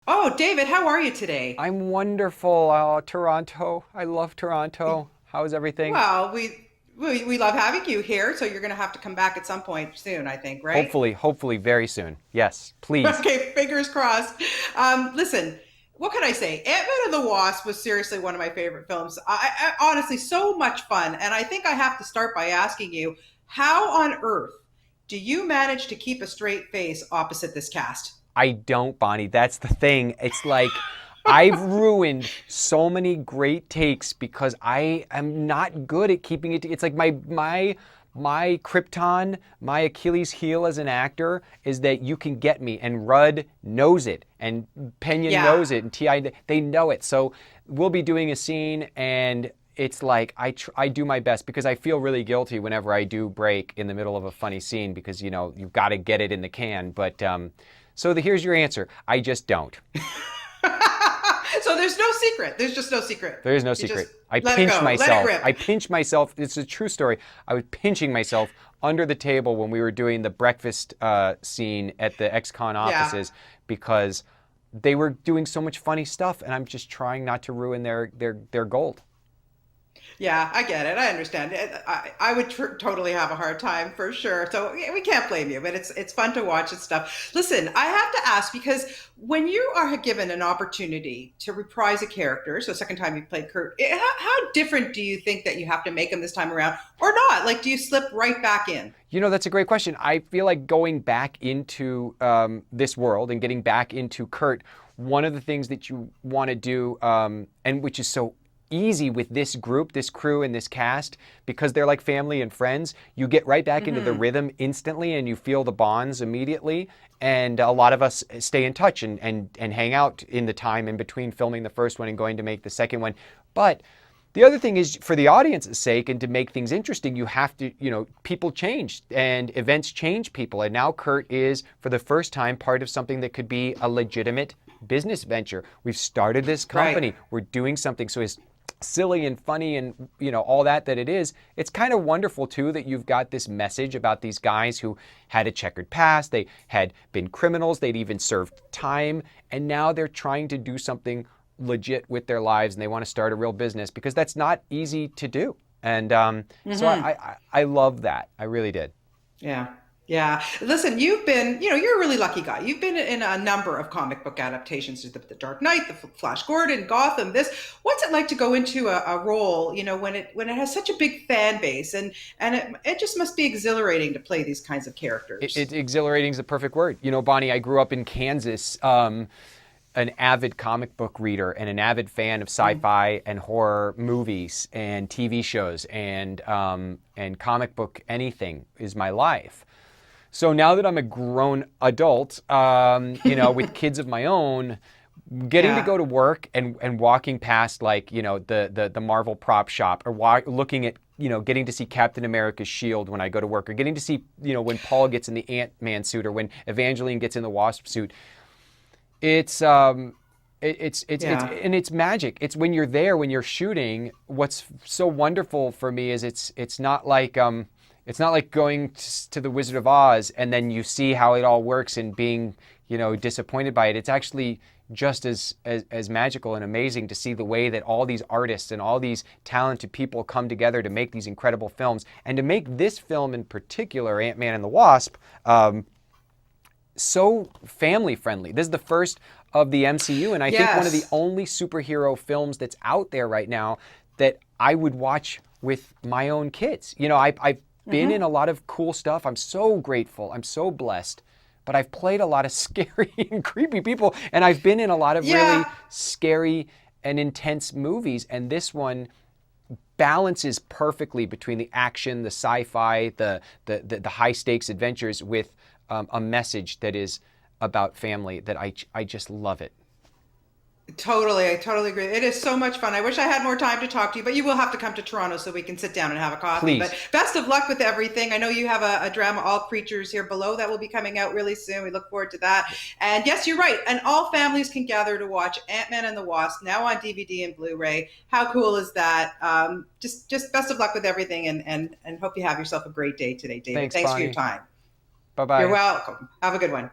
Oh, David, how are you today? I'm wonderful. Toronto. I love Toronto. How's everything? Well, we love having you here, so you're going to have to come back at some point soon, I think, right? Hopefully, very soon. Yes, please. Okay, fingers crossed. Listen, what can I say? Ant-Man and the Wasp was seriously one of my favorite films. Honestly, so much fun. And I think I have to start by asking you, how on earth do you manage to keep a straight face opposite this cast? I don't, Bonnie. That's the thing. It's like I've ruined so many great takes because I am not good at keeping it. It's like my krypton, my Achilles heel as an actor is that you can get me, and Rudd knows it, and Pena Yeah. knows it, and Ti they know it. So we'll be doing a scene, and it's like I do my best because I feel really guilty whenever I do break in the middle of a funny scene because you've got to get it in the can. But here's your answer. I just don't. So there's no secret. There's just no secret. There is no You just secret. I let it pinch go. Let it myself. rip. I pinch myself. It's a true story. I was pinching myself under the table when we were doing the breakfast scene at the ex-con Yeah. offices because they were doing so much funny stuff, and I'm just trying not to ruin their gold. Yeah, I get it. I understand. I would totally have a hard time for sure. So yeah, we can't blame you, but it's fun to watch and stuff. Listen, I have to ask because when you are given an opportunity to reprise a character, so second time you played Kurt, how different do you think that you have to make him this time around, or not? Like, do you slip right back in? That's a great question. I feel like going back into this world and getting back into Kurt, one of the things that you want to do, and which is so easy with this group, this crew, and this cast, because they're like family and friends, you get right back into the Hmm. rhythm instantly and you feel the bonds immediately. And a lot of us stay in touch and hang out in the time in between filming the first one and going to make the second one. But the other thing is, for the audience's sake and to make things interesting, you have to, people change and events change people. And now Kurt is, for the first time, part of something that could be a legitimate business venture. We've started this Right. company. We're doing something. So as silly and funny and all that it is, it's kind of wonderful too that you've got this message about these guys who had a checkered past. They had been criminals. They'd even served time, and now they're trying to do something legit with their lives and they want to start a real business because that's not easy to do. And so Hmm. I love that. I really did. Yeah. Yeah. Listen, you're a really lucky guy. You've been in a number of comic book adaptations. There's the Dark Knight, the Flash Gordon, Gotham, this. What's it like to go into a role, when it has such a big fan base and it just must be exhilarating to play these kinds of characters. Exhilarating is the perfect word. Bonnie, I grew up in Kansas, an avid comic book reader and an avid fan of Mm. sci-fi and horror movies and TV shows and comic book anything is my life. So now that I'm a grown adult, with kids of my own, getting to Yeah. go to work and walking past like the Marvel prop shop or looking at getting to see Captain America's shield when I go to work or getting to see when Paul gets in the Ant-Man suit or when Evangeline gets in the Wasp suit. It's it's Yeah. and it's magic. It's when you're there when you're shooting. What's so wonderful for me is it's not like going to the Wizard of Oz and then you see how it all works and being disappointed by it. It's actually just as magical and amazing to see the way that all these artists and all these talented people come together to make these incredible films and to make this film in particular, Ant-Man and the Wasp, so family friendly. This is the first of the MCU, and I think one of the Yes. only superhero films that's out there right now that I would watch with my own kids. I've been in Hmm. a lot of cool stuff. I'm so grateful. I'm so blessed. But I've played a lot of scary and creepy people, and I've been in a lot of Yeah. really scary and intense movies. And this one balances perfectly between the action, the sci-fi, the high stakes adventures with a message that is about family. That I just love it. Totally, I totally agree. It is so much fun. I wish I had more time to talk to you, but you will have to come to Toronto so we can sit down and have a coffee. But Please, best of luck with everything. I know you have a drama, All Creatures Here Below, that will be coming out really soon. We look forward to that. And yes, you're right. And all families can gather to watch Ant-Man and the Wasp now on DVD and Blu-ray. How cool is that? Just best of luck with everything, and hope you have yourself a great day today, David. thanks, Thanks for your Bonnie. time. Bye You're bye. welcome. Have a good one.